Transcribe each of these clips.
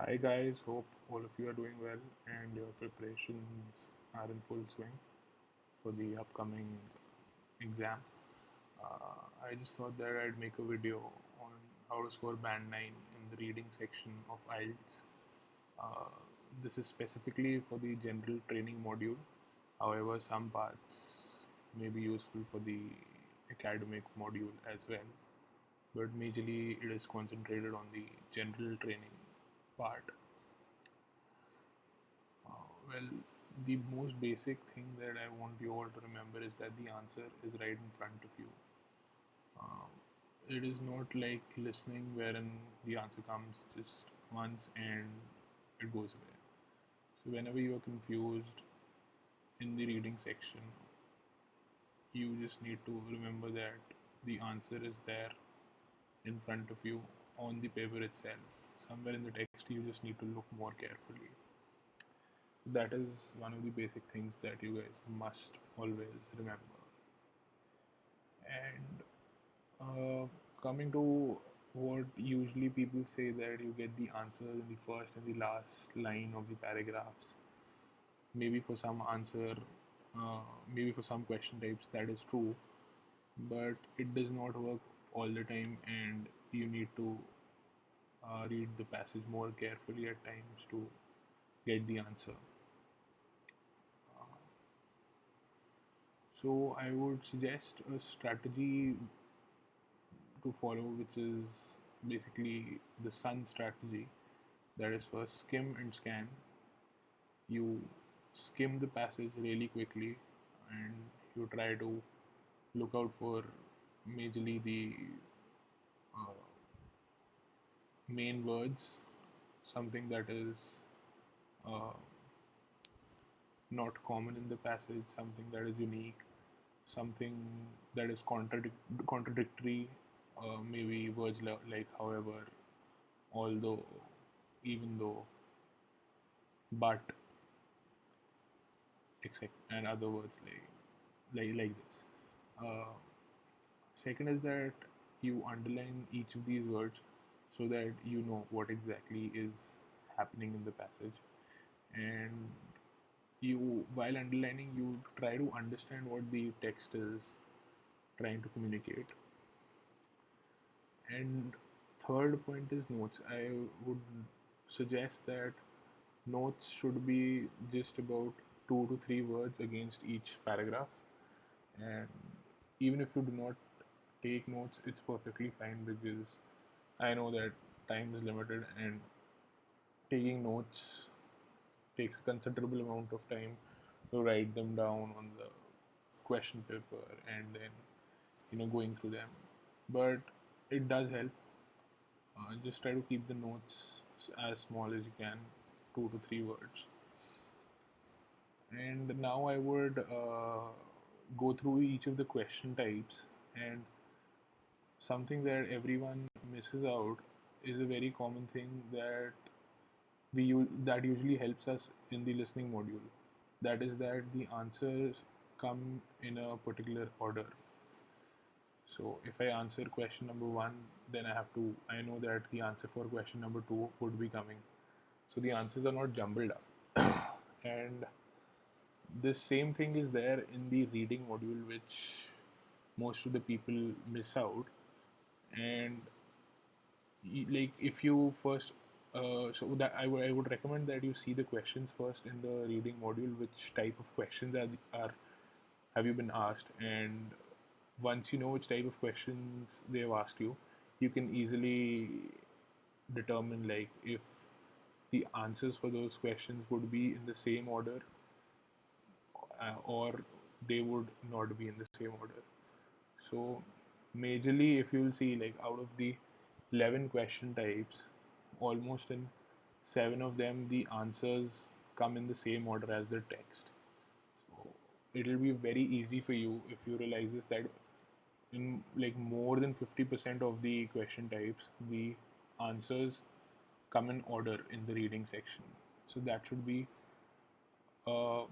Hi guys, hope all of you are doing well and your preparations are in full swing for the upcoming exam. I just thought that I'd make a video on how to score band 9 in the reading section of IELTS. Uh, this is specifically for the general training module. However, some parts may be useful for the academic module as well, but majorly it is concentrated on the general training part. Well, the most basic thing that I want you all to remember is that the answer is right in front of you. Um, it is not like listening wherein the answer comes just once and it goes away. So, whenever you are confused in the reading section, you just need to remember that the answer is there in front of you on the paper itself. Somewhere in the text, you just need to look more carefully. That is one of the basic things that you guys must always remember. And coming to what usually people say, that you get the answer in the first and the last line of the paragraphs. Maybe for some answer, maybe for some question types that is true, but it does not work all the time, and you need to read the passage more carefully at times to get the answer. So I would suggest a strategy to follow, which is basically the sun strategy. That is, first skim and scan. You skim the passage really quickly and you try to look out for majorly the uh, main words, something that is uh, not common in the passage, something that is unique, something that is contradictory, maybe words like however, although, even though, but, except, and other words like this. Uh, Second is that you underline each of these words so that you know what exactly is happening in the passage, and you, while underlining, you try to understand what the text is trying to communicate. And third point is notes. I would suggest that notes should be just about 2 to 3 words against each paragraph, and even if you do not take notes, it's perfectly fine, because I know that time is limited and taking notes takes a considerable amount of time to write them down on the question paper and then going through them. But it does help. Just try to keep the notes as small as you can, 2 to 3 words. And now I would go through each of the question types, and something that everyone misses out is a very common thing that usually helps us in the listening module. That is that the answers come in a particular order. So if I answer question number one, then I know that the answer for question number two would be coming. So the answers are not jumbled up. And this same thing is there in the reading module, which most of the people miss out. And like, if you first so that I would recommend that you see the questions first in the reading module, which type of questions are have you been asked, and once you know which type of questions they have asked you, you can easily determine like if the answers for those questions would be in the same order, or they would not be in the same order. So majorly, if you will see, like, out of the 11 question types, almost in 7 of them the answers come in the same order as the text. So it'll be very easy for you if you realize this, that in like more than 50% of the question types, the answers come in order in the reading section. So that should be a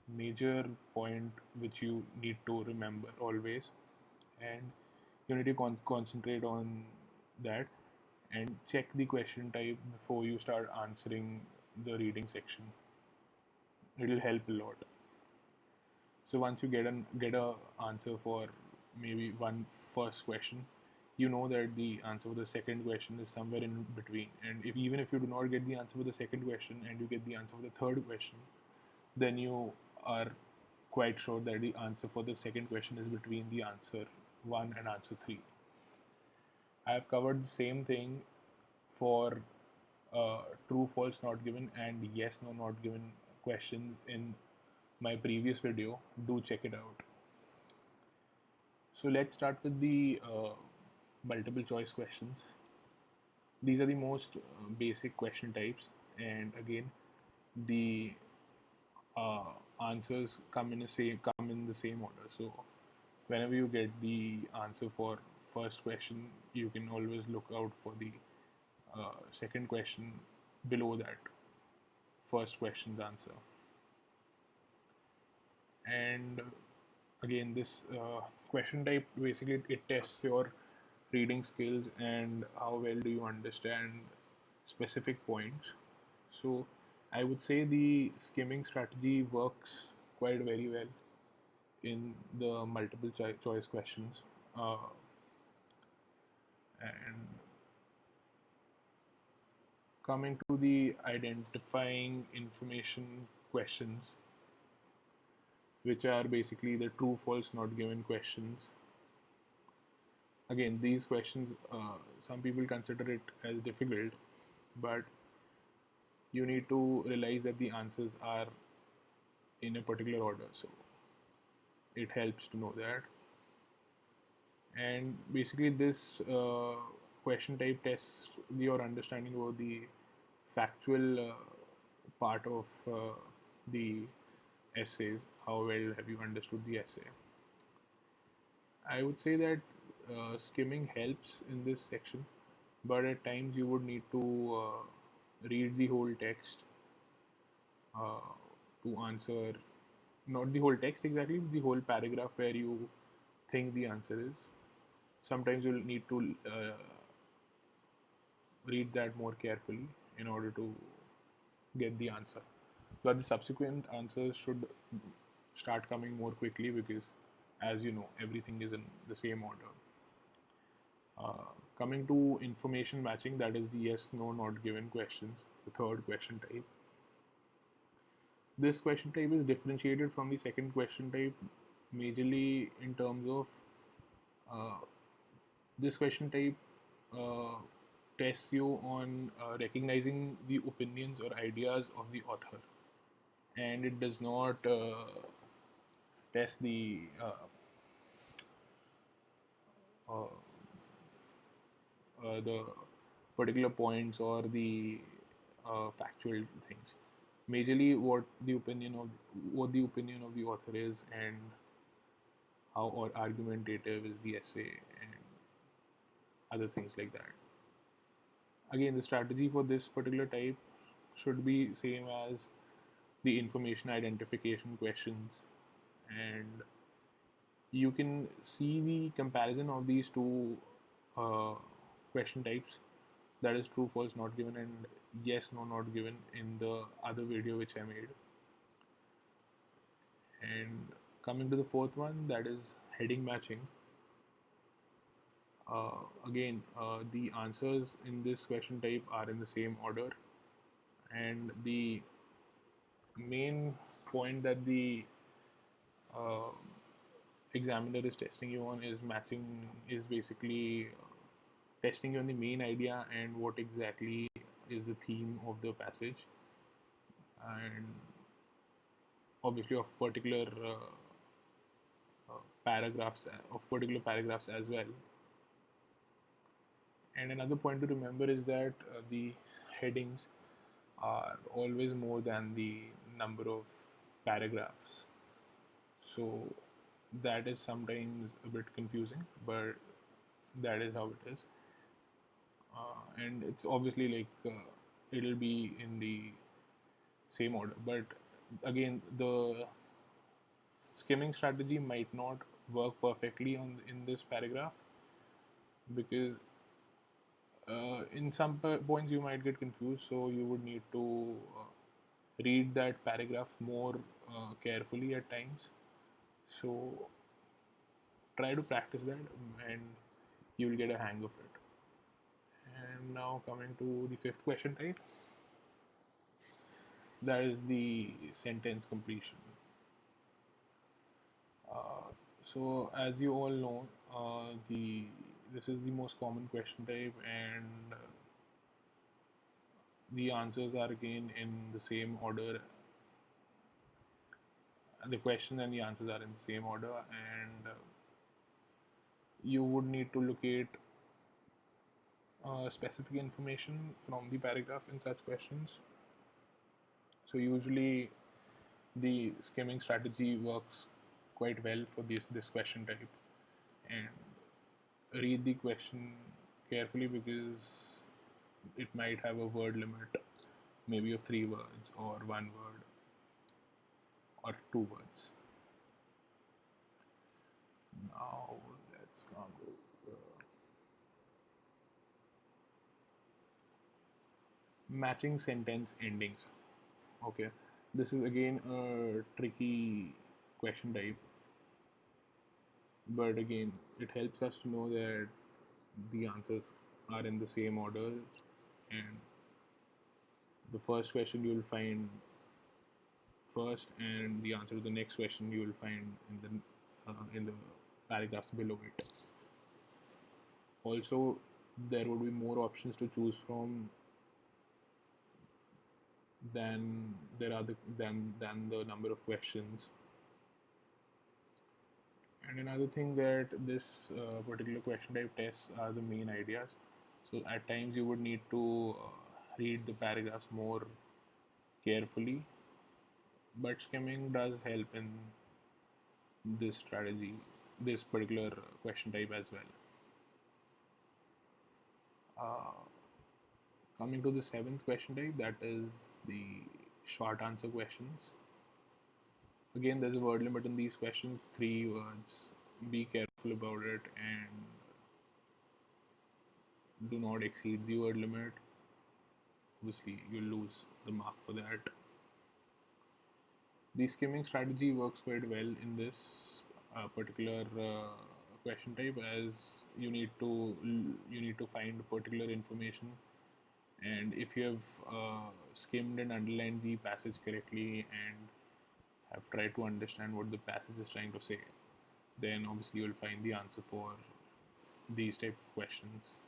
major point which you need to remember always, and you need to concentrate on that. and check the question type before you start answering the reading section. It'll help a lot. So once you get a answer for maybe one first question, you know that the answer for the second question is somewhere in between. And if even if you do not get the answer for the second question and you get the answer for the third question, then you are quite sure that the answer for the second question is between the answer 1 and answer 3. I have covered the same thing for true, false, not given, and yes, no, not given questions in my previous video. Do check it out. So let's start with the multiple choice questions. These are the most basic question types, and again, the answers come in the same order. So whenever you get the answer for first question, you can always look out for the second question below that first question's answer. And again, this question type basically it tests your reading skills and how well do you understand specific points. So I would say the skimming strategy works quite very well in the multiple choice questions. And coming to the identifying information questions, which are basically the true, false, not given questions. Again, these questions, some people consider it as difficult, but you need to realize that the answers are in a particular order. So it helps to know that. And basically, this question type tests your understanding about the factual part of the essays. How well have you understood the essay? I would say that skimming helps in this section, but at times you would need to read the whole text to answer, not the whole text exactly, the whole paragraph where you think the answer is. Sometimes you'll need to read that more carefully in order to get the answer. But the subsequent answers should start coming more quickly because, as you know, everything is in the same order. Coming to information matching, that is the yes, no, not given questions, the third question type. This question type is differentiated from the second question type majorly in terms of this question type tests you on recognizing the opinions or ideas of the author, and it does not test the particular points or the factual things. Majorly, what the opinion of the author is, and how or argumentative is the essay, and other things like that. Again, the strategy for this particular type should be same as the information identification questions, and you can see the comparison of these two question types, that is true, false, not given, and yes, no, not given, in the other video which I made. And coming to the fourth one, that is heading matching. Again, the answers in this question type are in the same order, and the main point that the uh, examiner is testing you on is matching, is basically testing you on the main idea and what exactly is the theme of the passage, and obviously of particular paragraphs as well. And another point to remember is that the headings are always more than the number of paragraphs. So that is sometimes a bit confusing, but that is how it is. And it's obviously like it'll be in the same order. But again, the skimming strategy might not work perfectly in this paragraph, because In some points you might get confused, so you would need to read that paragraph more carefully at times. So try to practice that, and you will get a hang of it. And now coming to the fifth question type, that is the sentence completion. So as you all know, the this is the most common question type, and the answers are again in the same order. The question and the answers are in the same order, and you would need to locate specific information from the paragraph in such questions. So usually the skimming strategy works quite well for this question type, and read the question carefully because it might have a word limit, maybe of 3 words or 1 word or 2 words. Now let's come to the matching sentence endings. Okay, this is again a tricky question type, but again it helps us to know that the answers are in the same order, and the first question you will find first, and the answer to the next question you will find in the paragraphs below it. Also, there would be more options to choose from than there are than the number of questions. And another thing that this particular question type tests are the main ideas. So at times you would need to read the paragraphs more carefully, but skimming does help in this strategy, this particular question type as well. Coming to the seventh question type, that is the short answer questions. Again, there's a word limit in these questions, 3 words. Be careful about it and do not exceed the word limit. Obviously, you'll lose the mark for that. The skimming strategy works quite well in this particular question type, as you need to find particular information, and if you have skimmed and underlined the passage correctly and have tried to understand what the passage is trying to say, then obviously you will find the answer for these type of questions.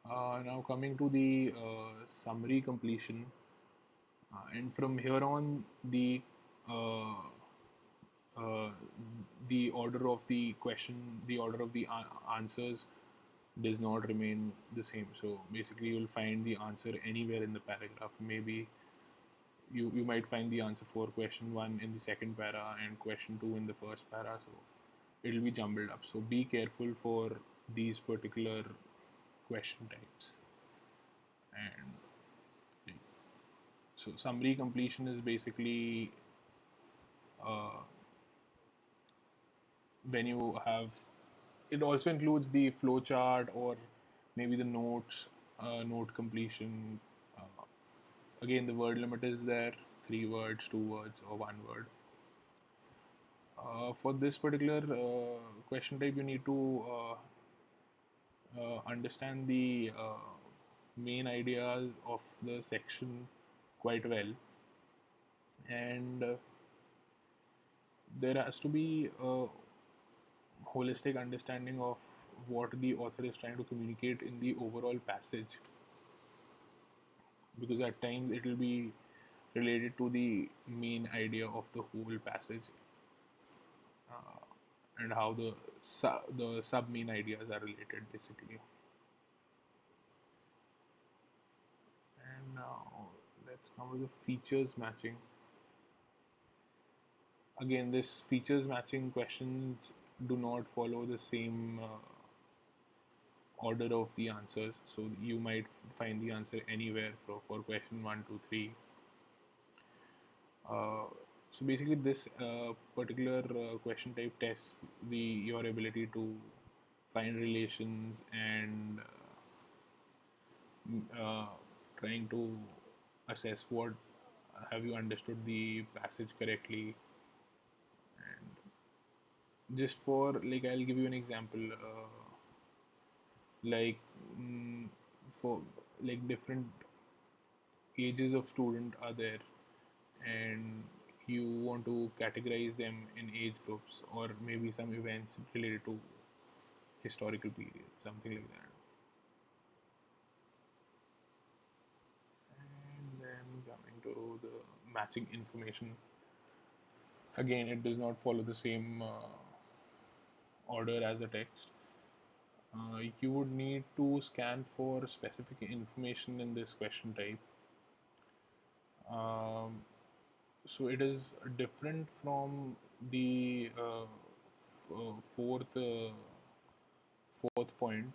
Now coming to the summary completion, and from here on uh, uh, the order of the question, the order of the answers does not remain the same. So basically, you'll find the answer anywhere in the paragraph. Maybe you might find the answer for question 1 in the second para and question 2 in the first para. So it'll be jumbled up. So be careful for these particular question types. And so summary completion is basically uh, when you have, it also includes the flow chart or maybe the notes, note completion. uh, Again, the word limit is there, 3 words, 2 words, or 1 word. For this particular question type, you need to understand the main ideas of the section quite well, and there has to be a holistic understanding of what the author is trying to communicate in the overall passage, because at times it will be related to the main idea of the whole passage, and how the sub main ideas are related basically. And now let's come to the features matching. Again, this features matching questions do not follow the same order of the answers, so you might find the answer anywhere for question 1, 2, 3. So basically, this particular question type tests your ability to find relations and uh, trying to assess what have you understood the passage correctly. And just for like, I'll give you an example. Like for like different ages of student are there, and you want to categorize them in age groups or maybe some events related to historical period, something like that. And then coming to the matching information, again it does not follow the same order as a text. You would need to scan for specific information in this question type. um, so it is different from the fourth point,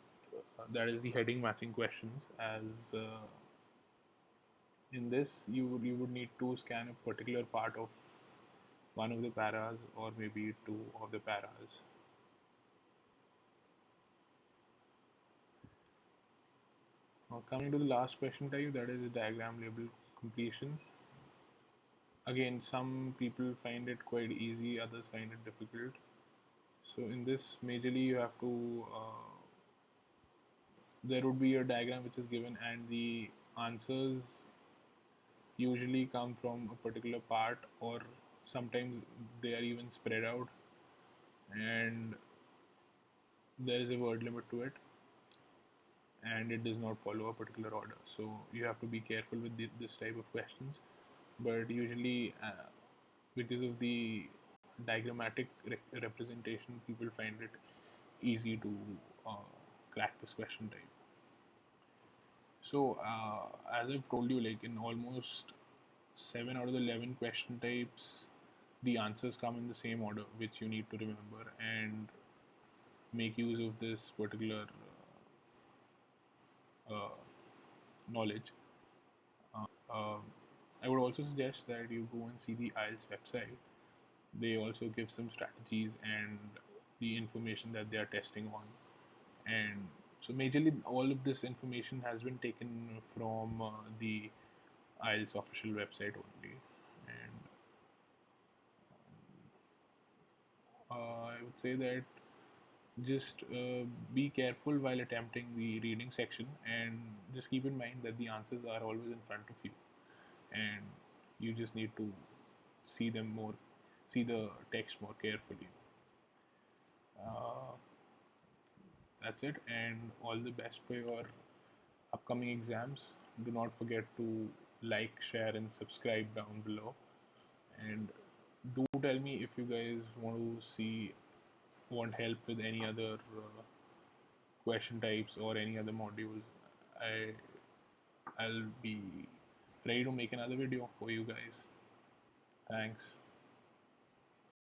that is the heading matching questions. As in this, you would need to scan a particular part of one of the paras or maybe two of the paras. Coming to the last question type, that is diagram label completion. Again, some people find it quite easy, others find it difficult. So in this, majorly you have to there would be a diagram which is given, and the answers usually come from a particular part, or sometimes they are even spread out, and there is a word limit to it, and it does not follow a particular order. So you have to be careful with this type of questions. But usually, because of the diagrammatic representation, people find it easy to uh, crack this question type. So, as I've told you, like in almost 7 out of the 11 question types, the answers come in the same order, which you need to remember and make use of this particular uh, knowledge. Uh, I would also suggest that you go and see the IELTS website. They also give some strategies and the information that they are testing on. And so, majorly, all of this information has been taken from the IELTS official website only. And I would say that just be careful while attempting the reading section, and just keep in mind that the answers are always in front of you, and you just need to see them more, see the text more carefully. uh, that's it, and all the best for your upcoming exams. Do not forget to like, share and subscribe down below, and do tell me if you guys want help with any other question types or any other modules. I'll be ready to make another video for you guys. Thanks.